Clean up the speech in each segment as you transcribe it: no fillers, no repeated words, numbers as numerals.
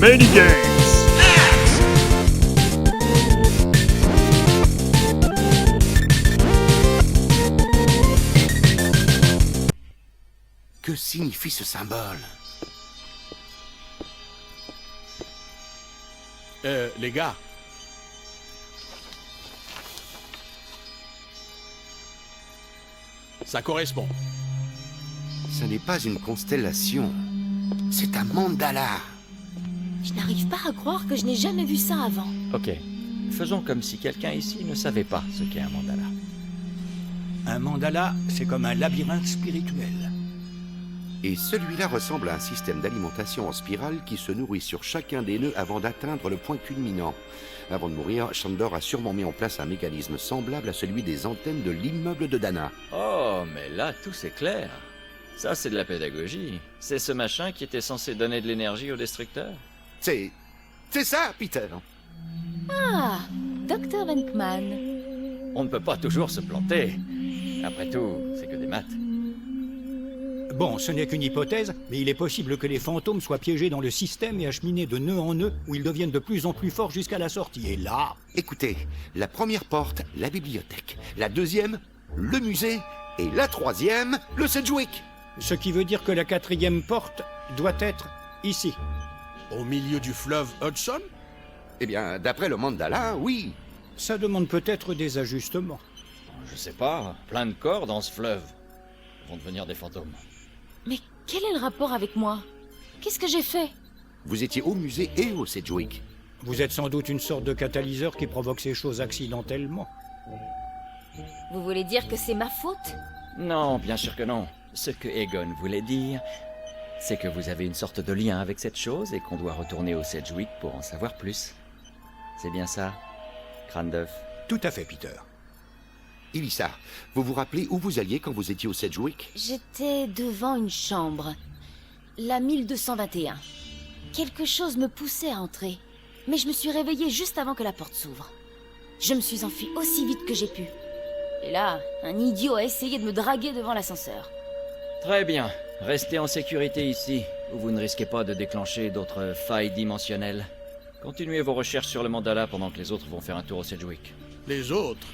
Many games. Que signifie ce symbole? Les gars. Ça correspond. Ce n'est pas une constellation. C'est un mandala. Je n'arrive pas à croire que je n'ai jamais vu ça avant. Ok, faisons comme si quelqu'un ici ne savait pas ce qu'est un mandala. Un mandala, c'est comme un labyrinthe spirituel. Et celui-là ressemble à un système d'alimentation en spirale qui se nourrit sur chacun des nœuds avant d'atteindre le point culminant. Avant de mourir, Shandor a sûrement mis en place un mécanisme semblable à celui des antennes de l'immeuble de Dana. Oh, mais là, tout c'est clair. Ça, c'est de la pédagogie. C'est ce machin qui était censé donner de l'énergie au destructeur. C'est ça, Peter. Ah, Dr. Venkman. On ne peut pas toujours se planter. Après tout, c'est que des maths. Bon, ce n'est qu'une hypothèse, mais il est possible que les fantômes soient piégés dans le système et acheminés de nœud en nœud, où ils deviennent de plus en plus forts jusqu'à la sortie. Et là... Écoutez, la première porte, la bibliothèque. La deuxième, le musée. Et la troisième, le Sedgwick. Ce qui veut dire que la quatrième porte doit être ici. Au milieu du fleuve Hudson? Eh bien, d'après le mandala, oui. Ça demande peut-être des ajustements. Je sais pas, plein de corps dans ce fleuve. Ils vont devenir des fantômes. Mais quel est le rapport avec moi? Qu'est-ce que j'ai fait? Vous étiez au musée et au Sedgwick. Vous êtes sans doute une sorte de catalyseur qui provoque ces choses accidentellement. Vous voulez dire que c'est ma faute? Non, bien sûr que non. Ce que Egon voulait dire, c'est que vous avez une sorte de lien avec cette chose et qu'on doit retourner au Sedgwick pour en savoir plus. C'est bien ça, crâne d'œuf? Tout à fait, Peter. Elissa, vous vous rappelez où vous alliez quand vous étiez au Sedgwick? J'étais devant une chambre. La 1221. Quelque chose me poussait à entrer. Mais je me suis réveillée juste avant que la porte s'ouvre. Je me suis enfuie aussi vite que j'ai pu. Et là, un idiot a essayé de me draguer devant l'ascenseur. Très bien. Restez en sécurité ici, où vous ne risquez pas de déclencher d'autres failles dimensionnelles. Continuez vos recherches sur le mandala pendant que les autres vont faire un tour au Sedgwick. Les autres?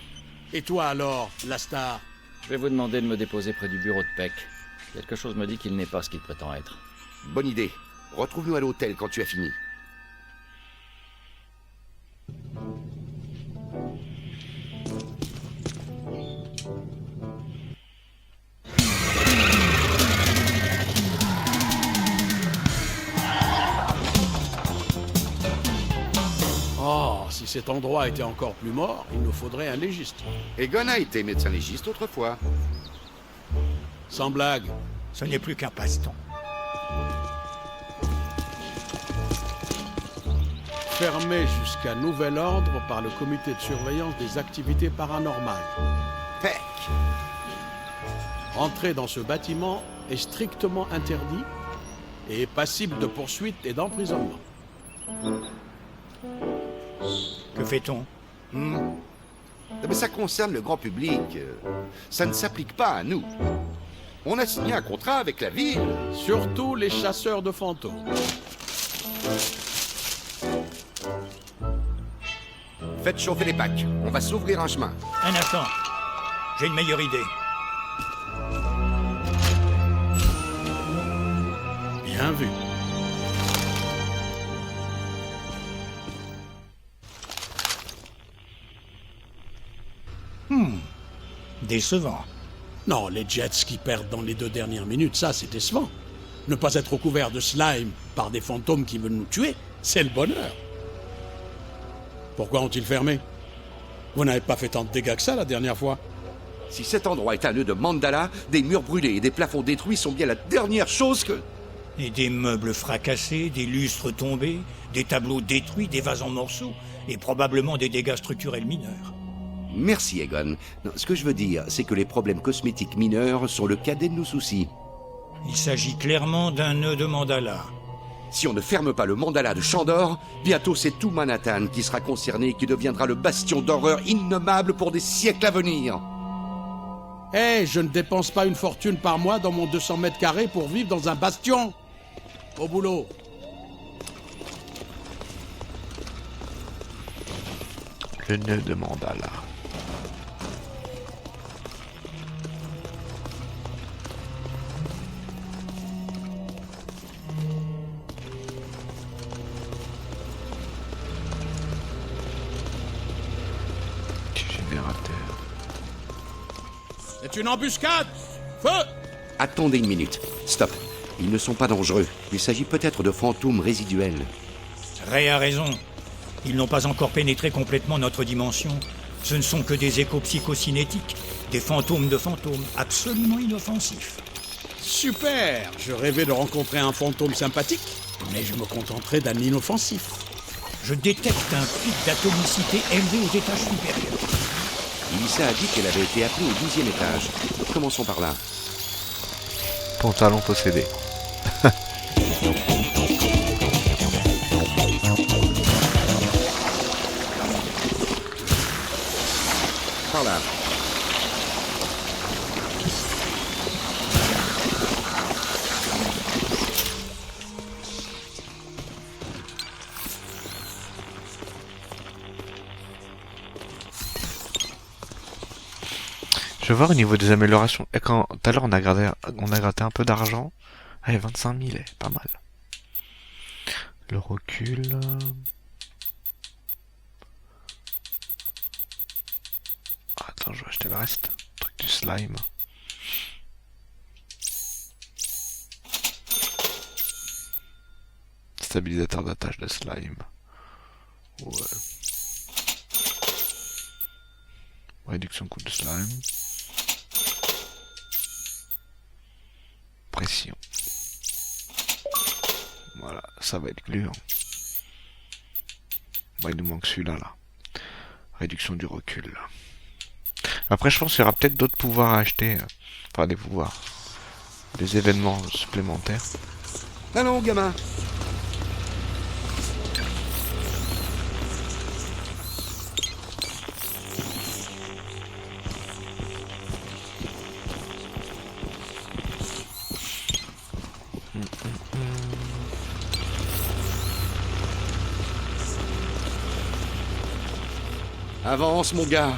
Et toi alors, la star? Je vais vous demander de me déposer près du bureau de Peck. Quelque chose me dit qu'il n'est pas ce qu'il prétend être. Bonne idée. Retrouve-nous à l'hôtel quand tu as fini. Oh, si cet endroit était encore plus mort, il nous faudrait un légiste. Egon a été médecin légiste autrefois. Sans blague. Ce n'est plus qu'un passe-temps. Fermé jusqu'à nouvel ordre par le comité de surveillance des activités paranormales. Peck. Entrer dans ce bâtiment est strictement interdit et est passible de poursuites et d'emprisonnement. Que fait-on? Mais ça concerne le grand public. Ça ne s'applique pas à nous. On a signé un contrat avec la ville. Surtout les chasseurs de fantômes. Faites chauffer les packs. On va s'ouvrir un chemin. Un instant. J'ai une meilleure idée. Bien vu. Décevant. Non, les Jets qui perdent dans les 2 dernières minutes, ça c'est décevant. Ne pas être recouvert de slime par des fantômes qui veulent nous tuer, c'est le bonheur. Pourquoi ont-ils fermé? Vous n'avez pas fait tant de dégâts que ça la dernière fois. Si cet endroit est un nœud de mandala, des murs brûlés et des plafonds détruits sont bien la dernière chose que... Et des meubles fracassés, des lustres tombés, des tableaux détruits, des vases en morceaux, et probablement des dégâts structurels mineurs. Merci, Egon. Non, ce que je veux dire, c'est que les problèmes cosmétiques mineurs sont le cadet de nos soucis. Il s'agit clairement d'un nœud de mandala. Si on ne ferme pas le mandala de Shandor, bientôt c'est tout Manhattan qui sera concerné et qui deviendra le bastion d'horreur innommable pour des siècles à venir. Eh, je ne dépense pas une fortune par mois dans mon 200 mètres carrés pour vivre dans un bastion. Au boulot. Le nœud de mandala. Générateur. C'est une embuscade! Feu! Attendez une minute. Stop. Ils ne sont pas dangereux. Il s'agit peut-être de fantômes résiduels. Ray a raison. Ils n'ont pas encore pénétré complètement notre dimension. Ce ne sont que des échos psychocinétiques, des fantômes de fantômes, absolument inoffensifs. Super! Je rêvais de rencontrer un fantôme sympathique, mais je me contenterai d'un inoffensif. Je détecte un pic d'atomicité élevé aux étages supérieurs. Elissa a dit qu'elle avait été appelée au 12e étage. Commençons par là. Pantalon possédé. Par là. Je vais voir au niveau des améliorations. Et quand tout à l'heure on a gratté un peu d'argent. Allez, 25 000, pas mal. Le recul. Attends, je vais acheter le reste. Truc du slime. Stabilisateur d'attache de slime. Ouais. Réduction coût de slime. Pression. Voilà, ça va être gluant. Bon, il nous manque celui-là, là. Réduction du recul. Après, je pense qu'il y aura peut-être d'autres pouvoirs à acheter. Enfin, des pouvoirs. Des événements supplémentaires. Allons, gamin. Avance, mon gars.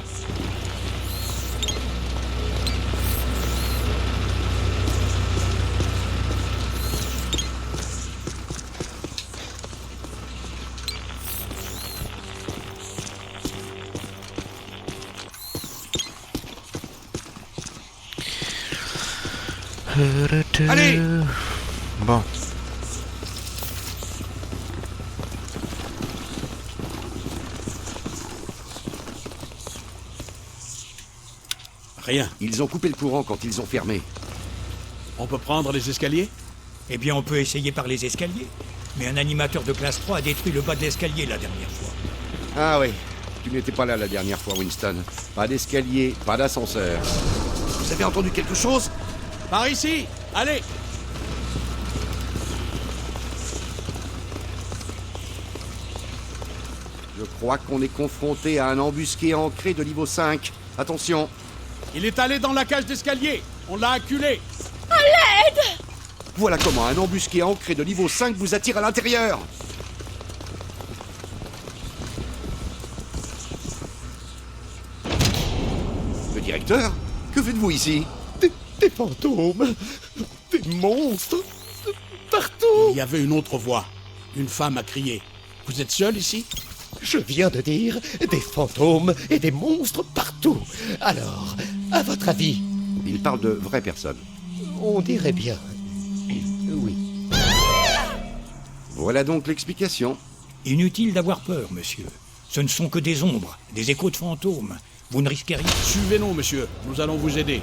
Allez! Bon. Rien. Ils ont coupé le courant quand ils ont fermé. On peut prendre les escaliers? Eh bien, on peut essayer par les escaliers. Mais un animateur de classe 3 a détruit le bas de l'escalier la dernière fois. Ah oui, tu n'étais pas là la dernière fois, Winston. Pas d'escalier, pas d'ascenseur. Vous avez entendu quelque chose? Par ici! Allez! Je crois qu'on est confronté à un embusqué ancré de niveau 5. Attention. Il est allé dans la cage d'escalier! On l'a acculé! Voilà comment un embusqué ancré de niveau 5 vous attire à l'intérieur. Le directeur? Que faites-vous ici? Des fantômes, des monstres, partout. Il y avait une autre voix. Une femme a crié. Vous êtes seul ici? Je viens de dire des fantômes et des monstres partout. Alors, à votre avis, Il parle de vraies personnes. on dirait bien. Oui. Voilà donc l'explication. Inutile d'avoir peur, monsieur. Ce ne sont que des ombres, des échos de fantômes. Vous ne risquez rien. Suivez-nous, monsieur. Nous allons vous aider.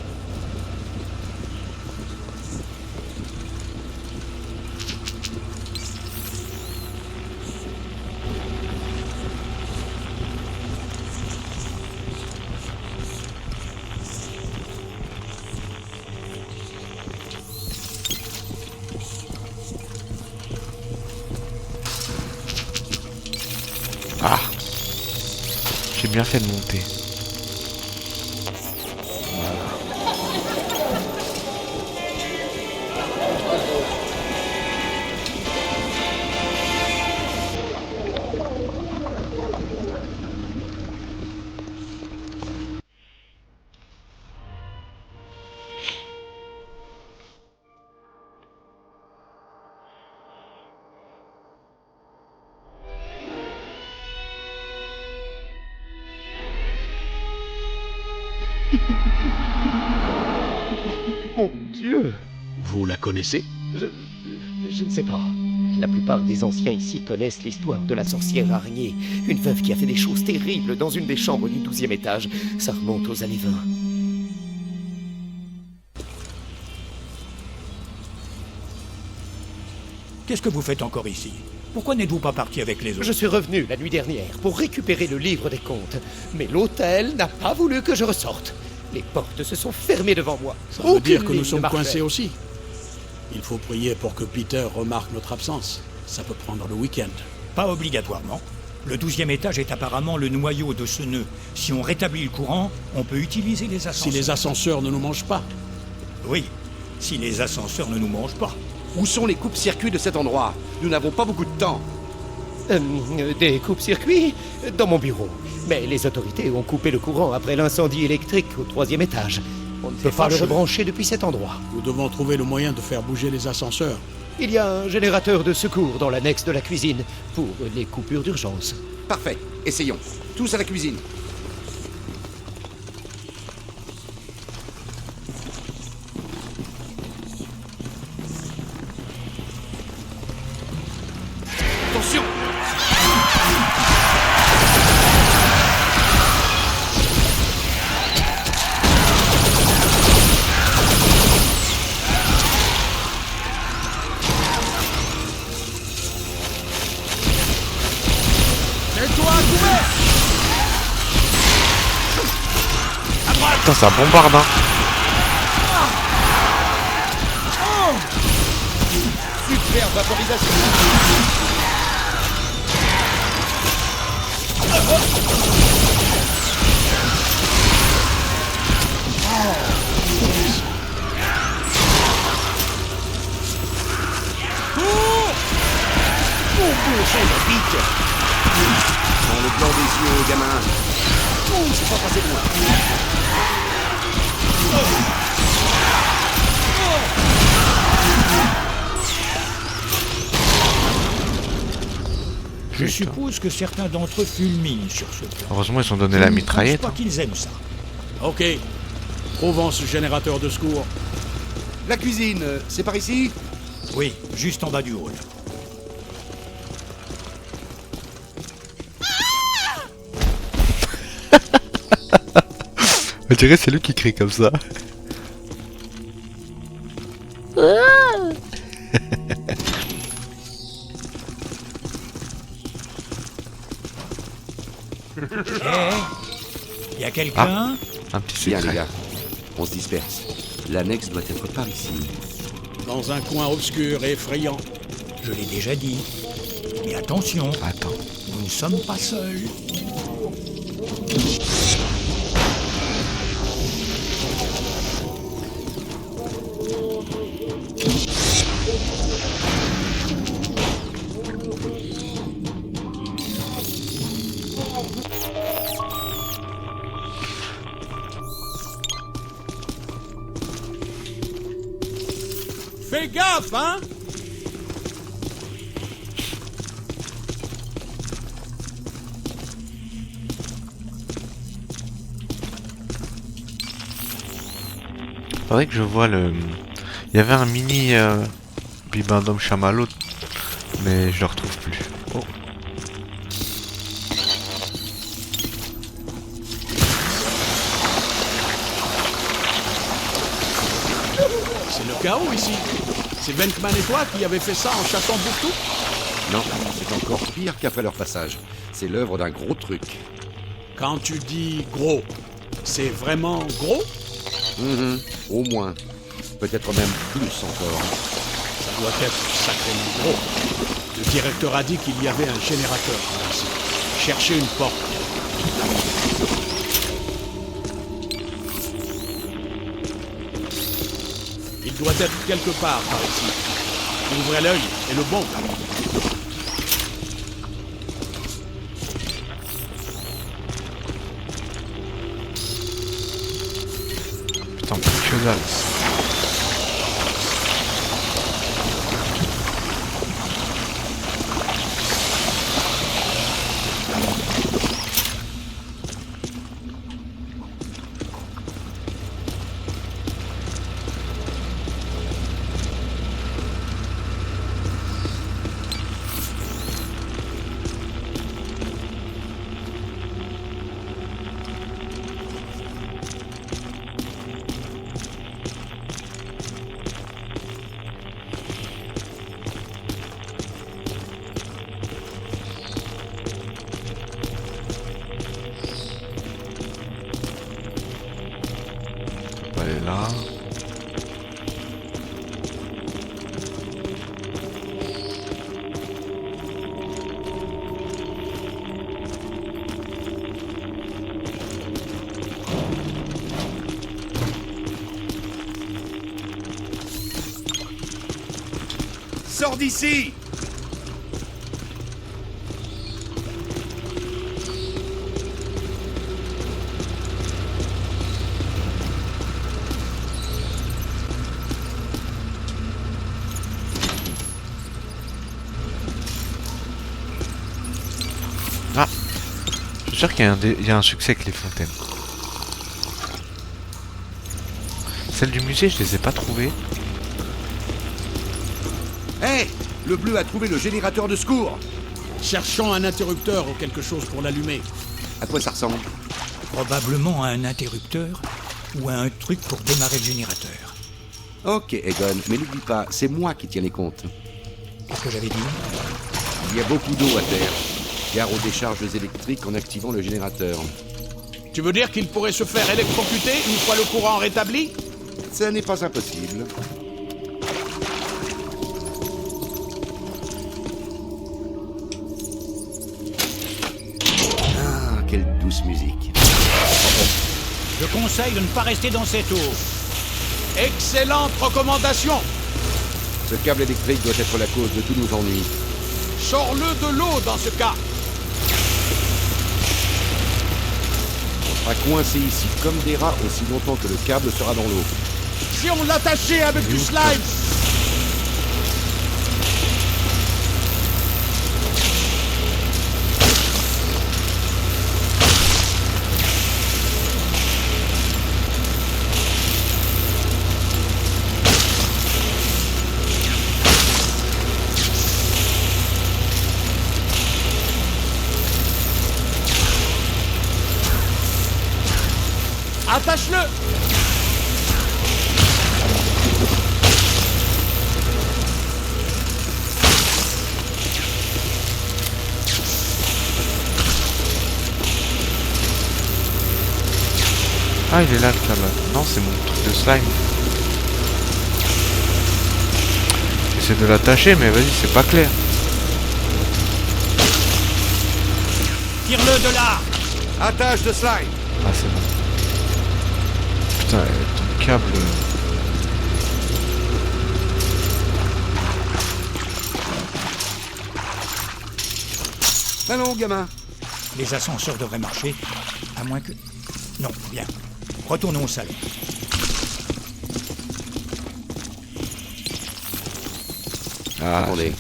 Ah! J'ai bien fait de monter. Mon Dieu! Vous la connaissez? Je ne sais pas. La plupart des anciens ici connaissent l'histoire de la sorcière araignée, une veuve qui a fait des choses terribles dans une des chambres du 12e étage. Ça remonte aux années 20. Qu'est-ce que vous faites encore ici? Pourquoi n'êtes-vous pas parti avec les autres? Je suis revenu la nuit dernière pour récupérer le livre des contes, mais l'hôtel n'a pas voulu que je ressorte. Les portes se sont fermées devant moi. Ça veut dire que nous sommes coincés aussi. Il faut prier pour que Peter remarque notre absence. Ça peut prendre le week-end. Pas obligatoirement. Le 12e étage est apparemment le noyau de ce nœud. Si on rétablit le courant, on peut utiliser les ascenseurs. Si les ascenseurs ne nous mangent pas. Oui, si les ascenseurs ne nous mangent pas. Où sont les coupes-circuits de cet endroit? Nous n'avons pas beaucoup de temps. Des coupes-circuits dans mon bureau. Mais les autorités ont coupé le courant après l'incendie électrique au 3e étage. On ne peut pas le fâcheux. rebrancher depuis cet endroit. Nous devons trouver le moyen de faire bouger les ascenseurs. Il y a un générateur de secours dans l'annexe de la cuisine pour les coupures d'urgence. Parfait, essayons. Tous à la cuisine. Attention! Putain, ça bombarde, hein. Super vaporisation! Dans le blanc des yeux, gamin. Oh, c'est pas passé loin. Je suppose que certains d'entre eux fulminent sur ce plan. Heureusement, ils ont donné la mitraillette. Je ne pense pas qu'ils aiment ça. Ok. Trouvons ce générateur de secours. La cuisine, c'est par ici? Oui, juste en bas du hall. On dirait c'est lui qui crie comme ça. Y a quelqu'un? Un petit Bien, les secret. gars. On se disperse. L'annexe doit être par ici. Dans un coin obscur et effrayant. Je l'ai déjà dit. Mais attention, Attends. nous ne sommes pas seuls. Fais gaffe, hein! Faudrait que je vois le... Il y avait un mini Bibendum Chamallow, mais je le retrouve plus. Oh. C'est le chaos ici. C'est Venkman et toi qui avez fait ça en chassant Burtou? Non, c'est encore pire qu'après leur passage. C'est l'œuvre d'un gros truc. Quand tu dis gros, c'est vraiment gros? Au moins. Peut-être même plus encore. Ça doit être sacrément gros. Le directeur a dit qu'il y avait un générateur par ici. Cherchez une porte. Il doit être quelque part par ici. Ouvrez l'œil et le bon. Putain, que dalle. sort d'ici! Ah, je suis sûr qu'il y a un succès avec les fontaines. Celles du musée, je les ai pas trouvées. Hé! Le bleu a trouvé le générateur de secours! Cherchons un interrupteur ou quelque chose pour l'allumer. À quoi ça ressemble? Probablement à un interrupteur ou à un truc pour démarrer le générateur. Ok, Egon, mais n'oublie pas, c'est moi qui tiens les comptes. Qu'est-ce que j'avais dit? Il y a beaucoup d'eau à terre. Gare aux décharges électriques en activant le générateur. Tu veux dire qu'il pourrait se faire électrocuter une fois le courant rétabli? Ça n'est pas impossible. Ah, quelle douce musique. Je conseille de ne pas rester dans cette eau. Excellente recommandation. Ce câble électrique doit être la cause de tous nos ennuis. Sors-le de l'eau dans ce cas. On va coincer ici comme des rats aussi longtemps que le câble sera dans l'eau. Si on l'attachait avec du slime. Attache-le. Ah, il est là le câble. Non, c'est mon truc de slime. J'essaie de l'attacher, mais vas-y, c'est pas clair. Tire-le de là. Attache de slime. Ah, c'est bon. Putain, ton câble... Allons, gamin. Les ascenseurs devraient marcher, à moins que... Non, bien. Retournons au salon. Ah, Attendez,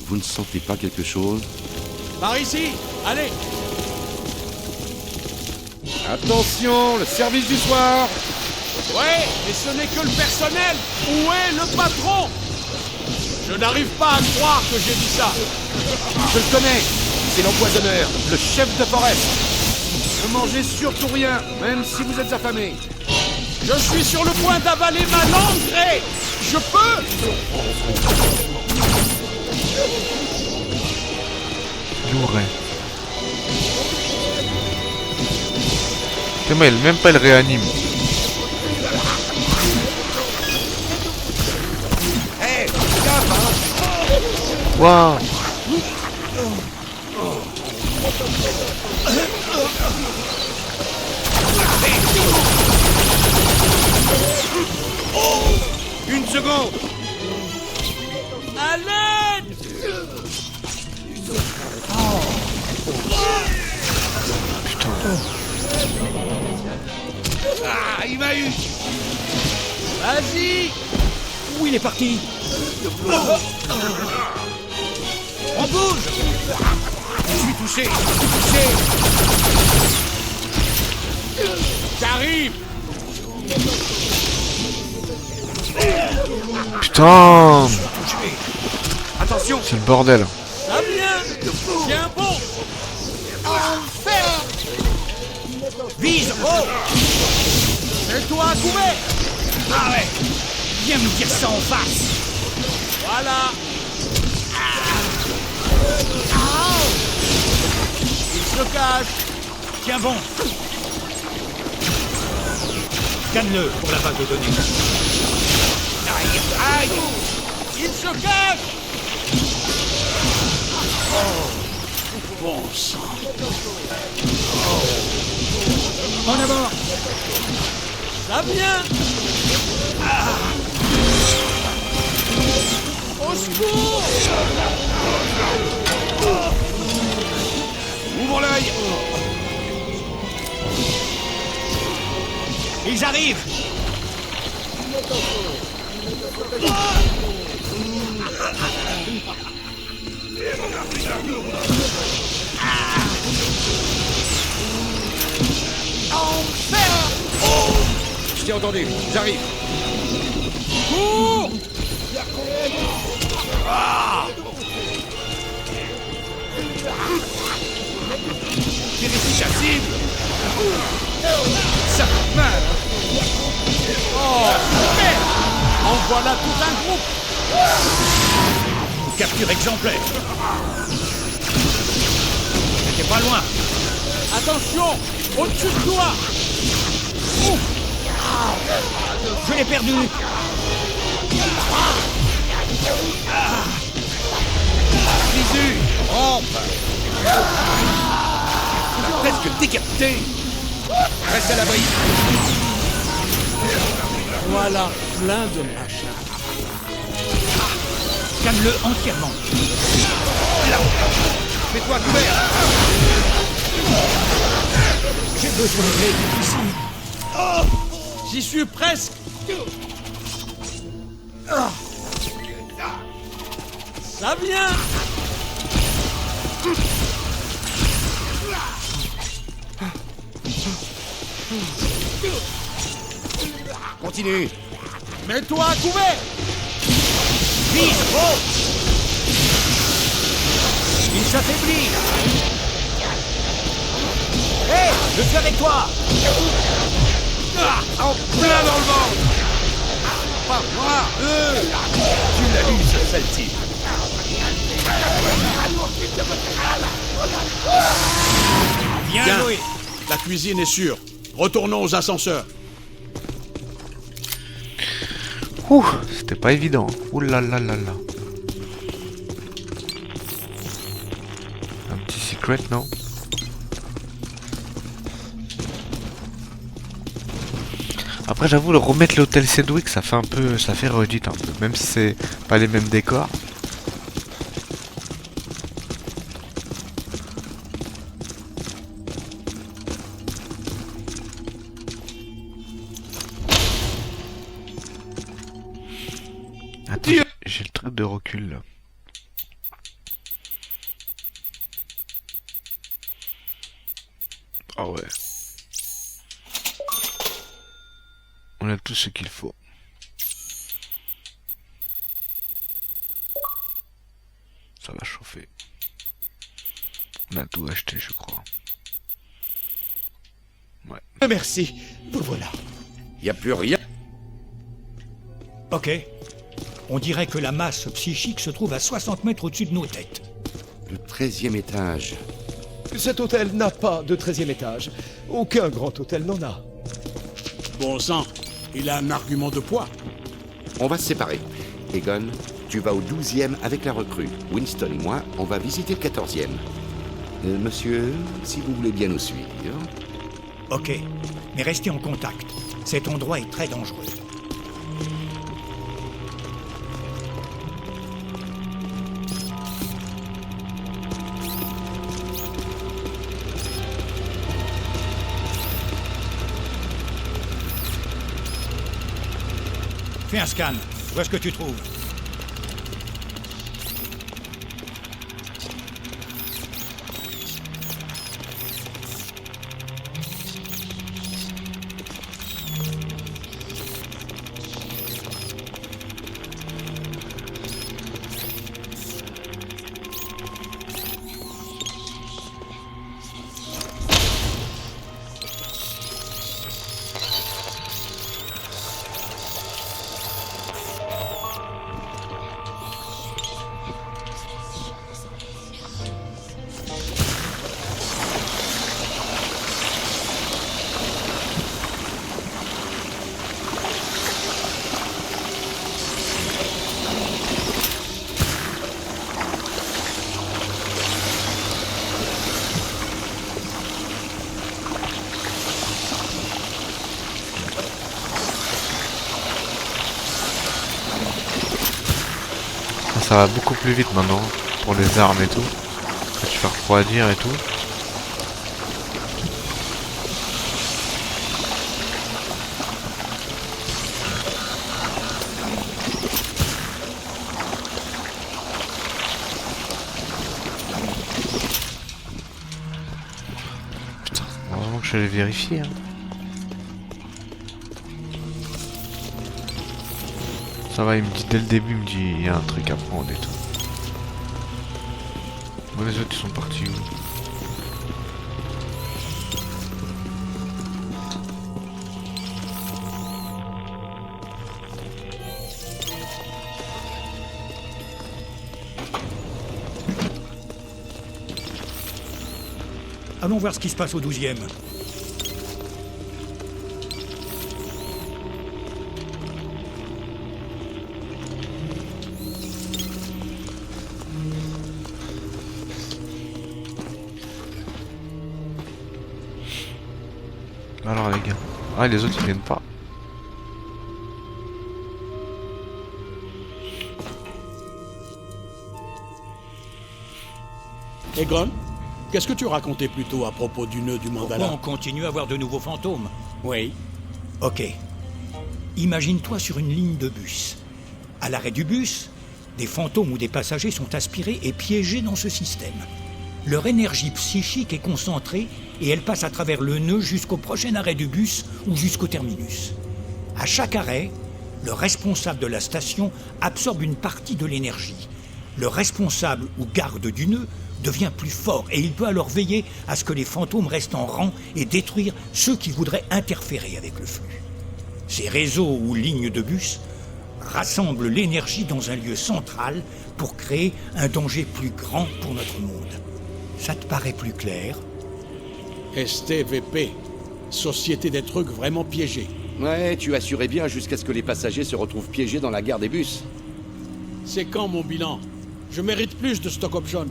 vous ne sentez pas quelque chose? Par ici. Allez. Attention, le service du soir! Ouais, mais ce n'est que le personnel. Où est le patron? Je n'arrive pas à croire que j'ai dit ça. Je le connais! C'est l'empoisonneur, le chef de Forest! Ne mangez surtout rien, même si vous êtes affamé! Je suis sur le point d'avaler ma langue, Gray. Je peux. Lourd. C'est moi, même pas il réanime. Hé, gaffe, hein! Waouh. Une seconde! À l'aide. Ah, il m'a eu! Vas-y. Où il est parti? On bouge. Je suis touché! Je suis touché! J'arrive. Putain. Attention! C'est le bordel. Ça vient. Tiens bon. Enfer. Vise! Oh! Mets-toi à couvert. Ah ouais! Viens me dire ça en face! Voilà. Il se cache. Tiens bon! Scanne-le pour la base de données. Aïe. Il se cache. Bon sang! En avant! Ça vient. Au Au secours! Ouvre l'œil! Ils arrivent! Je t'ai entendu, j'arrive. Cours! Vérifie ta cible! Ça fait mal! Oh, merde! En voilà tout un groupe! Capture exemplaire! C'était pas loin! Attention! Au-dessus de toi! Je l'ai perdu! Jésus! Rampe! Presque décapité! Reste à l'abri! Voilà plein de machins. Calme-le entièrement! Mets-toi à couvert! J'ai besoin d'aide ici! J'y suis presque. Ça vient. Continue! Mets-toi à couvert. Vise! Oh! Il s'affaiblit! Hé! Je suis avec toi! En plein dans le ventre! Pas moi! Eux! Tu l'as eu, ce sale type! Bien Bien. joué! La cuisine est sûre. Retournons aux ascenseurs. Ouh, c'était pas évident. Ouh là là là là. Un petit secret, non? Après, j'avoue, le remettre l'hôtel Sedgwick, ça fait un peu, ça fait redite un peu, même si c'est pas les mêmes décors. Attends, j'ai le truc de recul là. Ah ouais. On a tout ce qu'il faut. Ça va chauffer. On a tout acheté, je crois. Ouais. Merci, vous voilà. Y a plus rien. Ok. On dirait que la masse psychique se trouve à 60 mètres au-dessus de nos têtes. Le 13e étage. Cet hôtel n'a pas de 13e étage. Aucun grand hôtel n'en a. Bon sang, il a un argument de poids. On va se séparer. Egon, tu vas au 12e avec la recrue. Winston et moi, on va visiter le 14e. Monsieur, si vous voulez bien nous suivre. Ok. Mais restez en contact. Cet endroit est très dangereux. Fais un scan. Vois ce que tu trouves. ça va beaucoup plus vite maintenant pour les armes et tout. Que tu fais refroidir et tout. Putain, heureusement que je vais vérifier. Hein. Ça va, il me dit dès le début, il me dit il y a un truc à prendre et tout. Bon, les autres ils sont partis où? Allons voir ce qui se passe au 12e. Alors les gars. Ah, les autres ils viennent pas. Egon, qu'est-ce que tu racontais plus tôt à propos du nœud du Pourquoi mandala? on continue à voir de nouveaux fantômes? Oui. Ok. Imagine-toi sur une ligne de bus. À l'arrêt du bus, des fantômes ou des passagers sont aspirés et piégés dans ce système. Leur énergie psychique est concentrée et elle passe à travers le nœud jusqu'au prochain arrêt du bus ou jusqu'au terminus. À chaque arrêt, le responsable de la station absorbe une partie de l'énergie. Le responsable ou garde du nœud devient plus fort et il peut alors veiller à ce que les fantômes restent en rang et détruire ceux qui voudraient interférer avec le flux. Ces réseaux ou lignes de bus rassemblent l'énergie dans un lieu central pour créer un danger plus grand pour notre monde. Ça te paraît plus clair? STVP. Société des trucs vraiment piégés. Ouais, tu assurais bien jusqu'à ce que les passagers se retrouvent piégés dans la gare des bus. C'est quand mon bilan? Je mérite plus de stock option.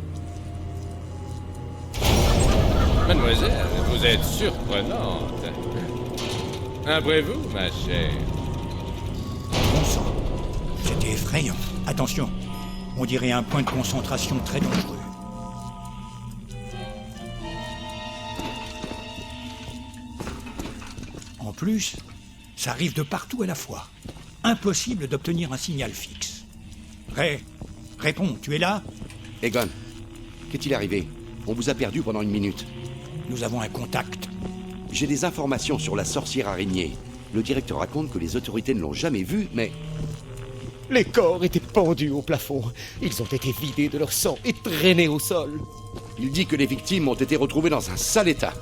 Mademoiselle, vous êtes surprenante. Après vous, ma chère. Bon sang, c'était effrayant. Attention, on dirait un point de concentration très dangereux. En plus, ça arrive de partout à la fois. Impossible d'obtenir un signal fixe. Ray, réponds, tu es là? Egon, qu'est-il arrivé? On vous a perdu pendant une minute. Nous avons un contact. J'ai des informations sur la sorcière araignée. Le directeur raconte que les autorités ne l'ont jamais vue, mais... Les corps étaient pendus au plafond. Ils ont été vidés de leur sang et traînés au sol. Il dit que les victimes ont été retrouvées dans un sale état.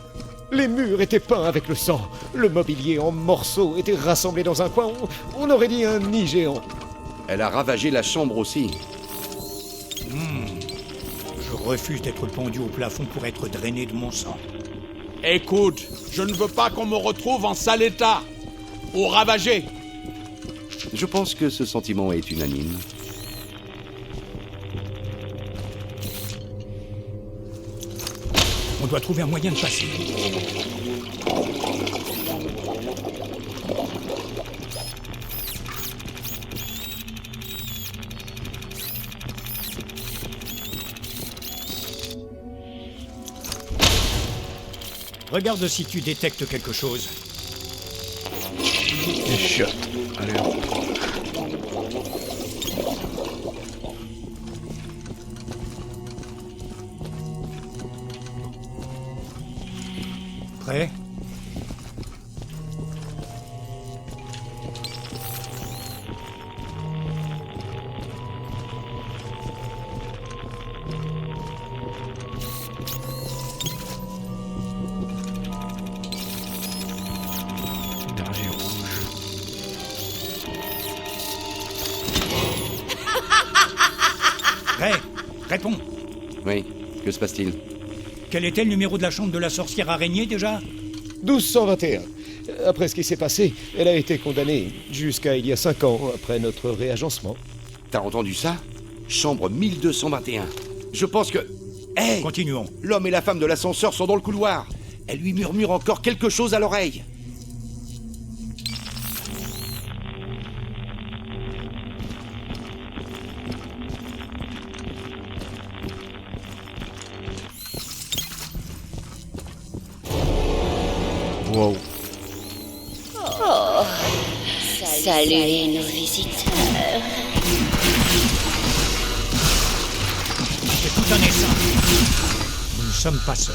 Les murs étaient peints avec le sang. Le mobilier en morceaux était rassemblé dans un coin. On aurait dit un nid géant. Elle a ravagé la chambre aussi. Je refuse d'être pendu au plafond pour être drainé de mon sang. Écoute, je ne veux pas qu'on me retrouve en sale état. Ou ravagé. Je pense que ce sentiment est unanime. On doit trouver un moyen de passer. Regarde si tu détectes quelque chose. Les chiottes. Allez hop. Prêt? Énergie rouge. Prêt? Réponds. Oui, que se passe-t-il? Quel était le numéro de la chambre de la sorcière araignée déjà? 1221. Après ce qui s'est passé, elle a été condamnée jusqu'à il y a 5 ans après notre réagencement. T'as entendu ça? Chambre 1221. Je pense que... Hé! Continuons. L'homme et la femme de l'ascenseur sont dans le couloir. Elle lui murmure encore quelque chose à l'oreille. Wow. Oh, salut nos visiteurs. C'est tout un essaim. Nous ne sommes pas seuls.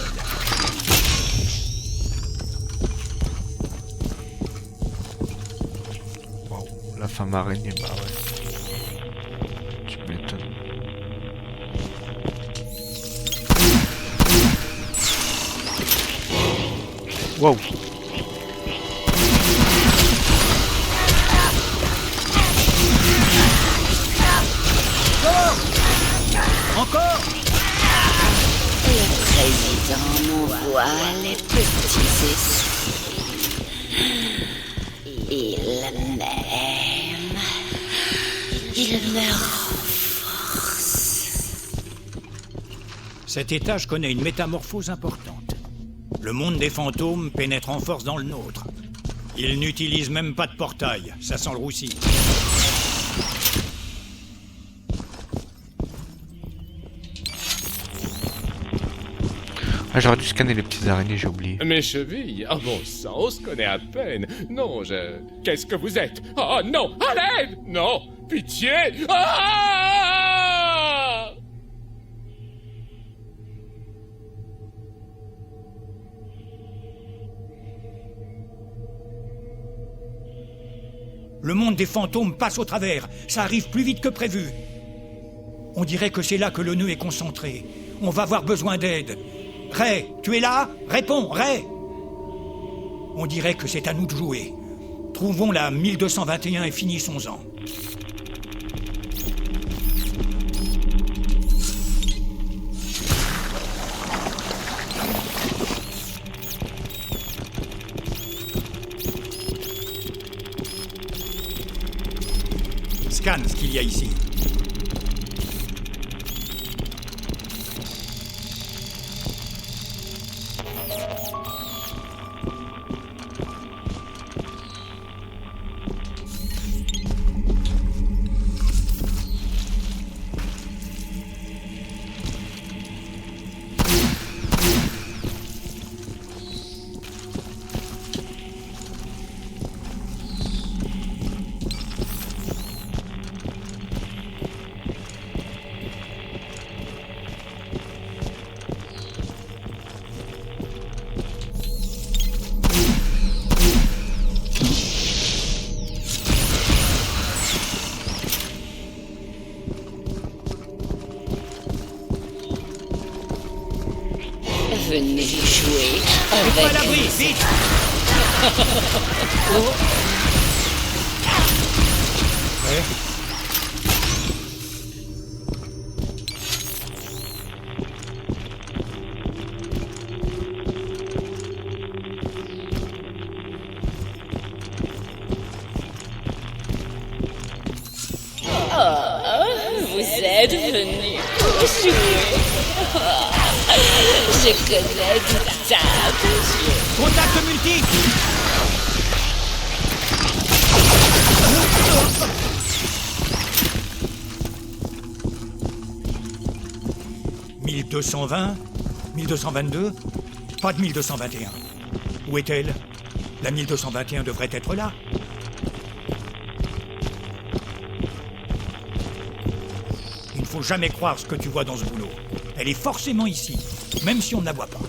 Wow. La femme araignée, bah ouais. Tu m'étonnes. Wow. Encore. Le président m'envoie les petits esprits. Il m'aime. Il me renforce. Cet étage connaît une métamorphose importante. Le monde des fantômes pénètre en force dans le nôtre. Il n'utilise même pas de portail, ça sent le roussi. Ah, j'aurais dû scanner les petites araignées, j'ai oublié. Mes chevilles. Oh bon sang, on se connaît à peine. Non, je... Qu'est-ce que vous êtes? Oh non, à l'aide! Non, pitié! Ah! Le monde des fantômes passe au travers. Ça arrive plus vite que prévu. On dirait que c'est là que le nœud est concentré. On va avoir besoin d'aide. Ray, tu es là? Réponds, Ray! On dirait que c'est à nous de jouer. Trouvons la 1221 et finissons-en. Scanne ce qu'il y a ici. Venez jouer Mets-toi à avec l'abri, nous. vite! Ouais. Vous êtes venus pour jouer. Je connais du tas de jeux. Contact multiple! 1220, 1222, pas de 1221. Où est-elle? La 1221 devrait être là. Il ne faut jamais croire ce que tu vois dans ce boulot. Elle est forcément ici, même si on ne la voit pas.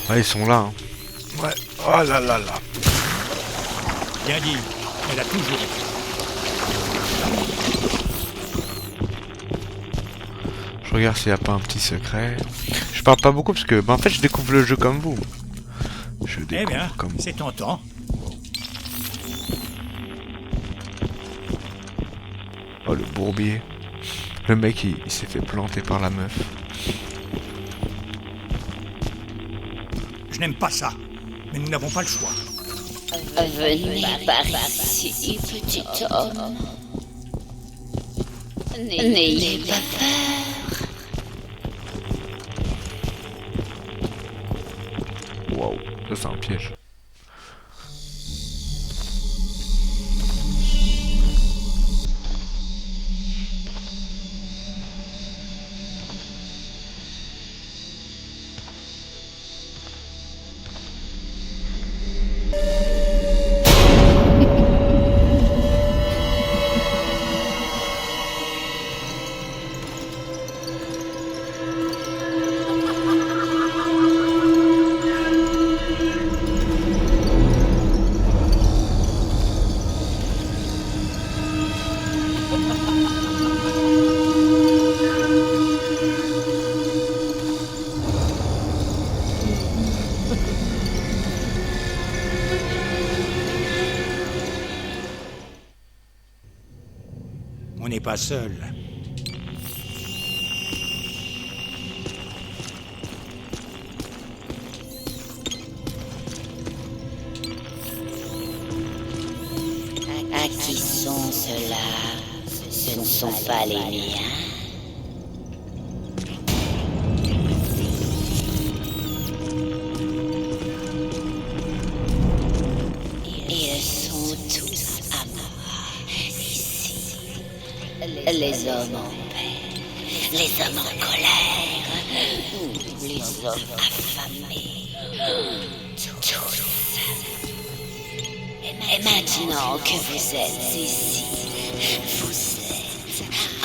Ah, ils sont là. Hein. Ouais. Oh là là là. Bien dit, elle a toujours été. Je regarde s'il n'y a pas un petit secret. Je parle pas beaucoup parce que, en fait, je découvre le jeu comme vous. Je Eh découvre bien, comme vous. c'est tentant. Oh, le bourbier. Le mec, il s'est fait planter par la meuf. Je n'aime pas ça, mais nous n'avons pas le choix. Venez par ici, petit homme. N'ayez pas peur. Ça, c'est un piège. On n'est pas seul. À qui sont ceux-là? Ce ne sont pas les miens. Ils sont tous à moi, ici. Les hommes en paix, les hommes en colère, les hommes affamés, tous. Et maintenant que vous êtes ici, vous êtes à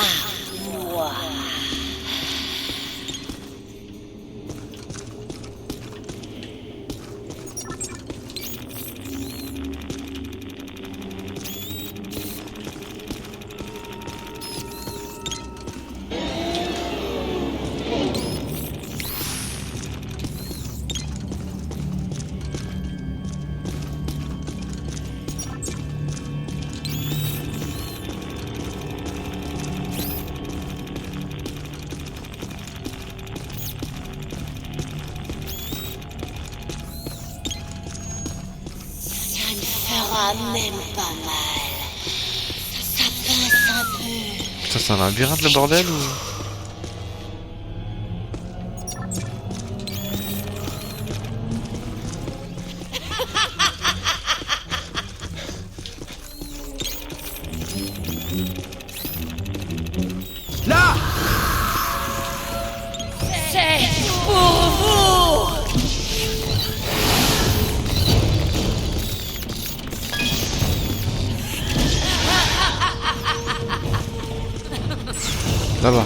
moi. Même pas mal. Ça pince un peu. Putain, c'est un labyrinthe le bordel ou... Là! C'est pour vous! Là-bas.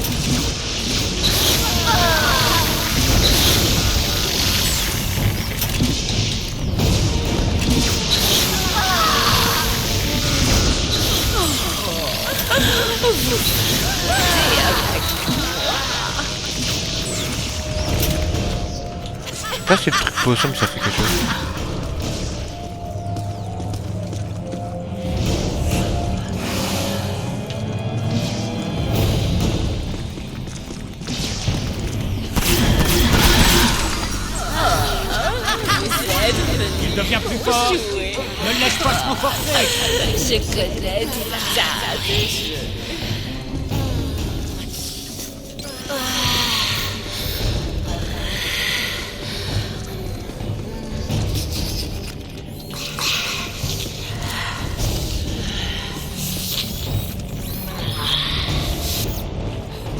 Là, c'est le truc possum, ça fait quelque chose. Il devient plus fort. Ne le laisse pas se renforcer. Je connais tout ça de jeu.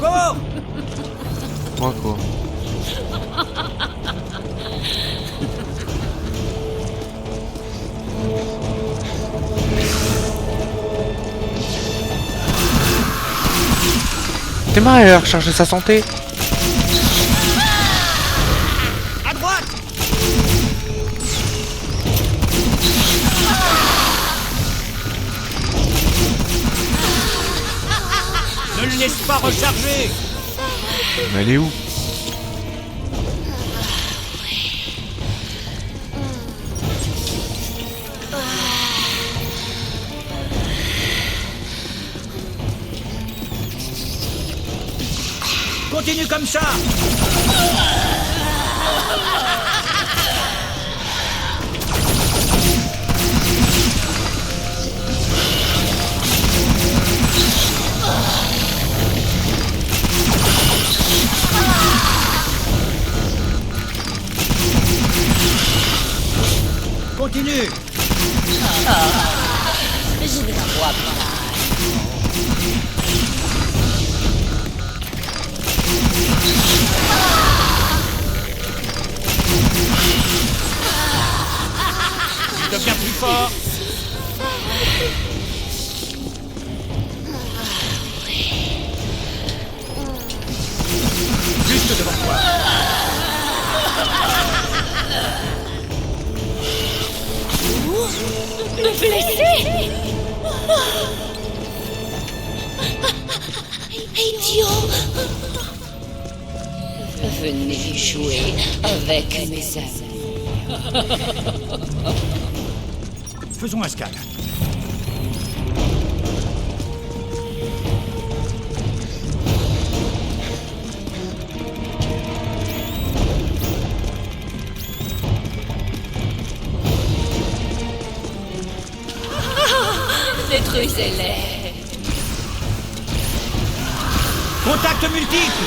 Go! Moi quoi. T'es marre, elle a rechargé sa santé. À droite! Ne le laisse pas recharger. Mais elle est où? Continue comme ça. continue. Je ne crois pas. Tu deviens plus fort. Juste devant toi. Me blesser. Idiot. Venez jouer avec mes amis. Faisons un scan. Détruisez-les. Contact multiple.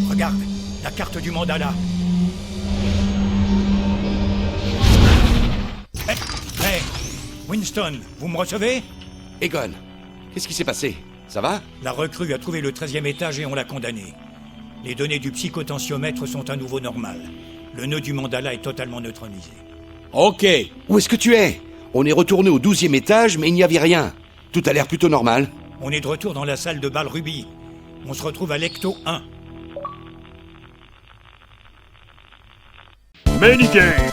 Regarde, la carte du mandala. Hey, Winston, vous me recevez? Egon, qu'est-ce qui s'est passé? Ça va? La recrue a trouvé le 13e étage et on l'a condamné. Les données du psychotentiomètre sont à nouveau normales. Le nœud du mandala est totalement neutralisé. Ok. Où est-ce que tu es? On est retourné au 12e étage, mais il n'y avait rien. Tout a l'air plutôt normal. On est de retour dans la salle de bal Ruby. On se retrouve à l'Ecto 1. Many games.